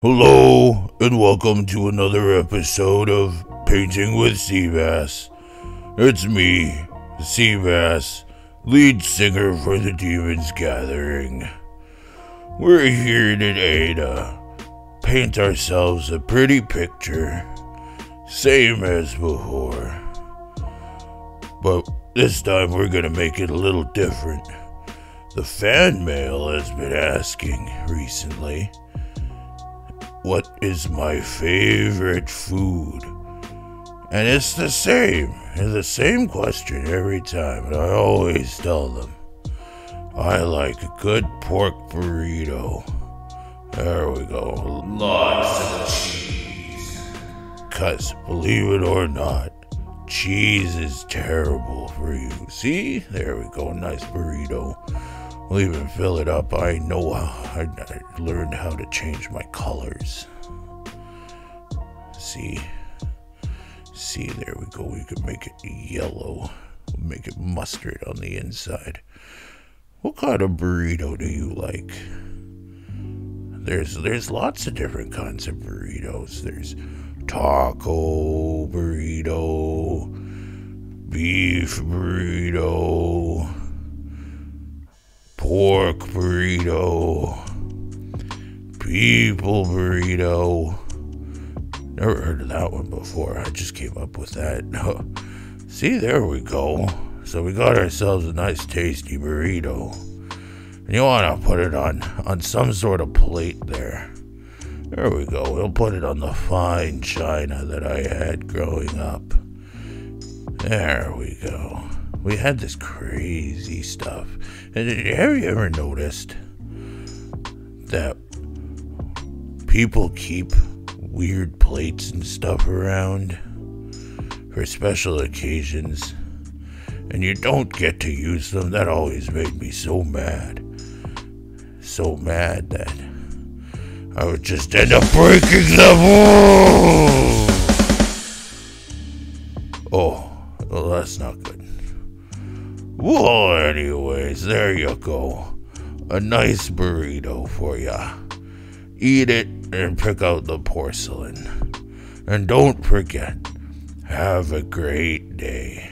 Hello, and welcome to another episode of Painting with Seabass. It's me, Seabass, lead singer for the Demons Gathering. We're here today to paint ourselves a pretty picture, same as before. But this time we're gonna make it a little different. The fan mail has been asking recently, what is my favorite food? And it's the same question every time, and I always tell them, I like a good pork burrito. There we go. Lots of cheese. 'Cause believe it or not, cheese is terrible for you. See? There we go, nice burrito. We'll even fill it up. I know how. I learned how to change my colors. See, there we go. We could make it yellow. Make it mustard on the inside. What kind of burrito do you like? There's lots of different kinds of burritos. There's taco burrito, beef burrito, pork burrito, people burrito. Never heard of that one before. I just came up with that. See, there we go. So we got ourselves a nice tasty burrito. And you want to put it on some sort of plate there. There we go. We'll put it on the fine china that I had growing up. There we go. We had this crazy stuff. And have you ever noticed that people keep weird plates and stuff around for special occasions, and you don't get to use them? That always made me so mad. So mad that I would just end up breaking them. Oh, well, that's not good. Well, anyways, there you go. A nice burrito for ya. Eat it and pick out the porcelain. And don't forget, have a great day.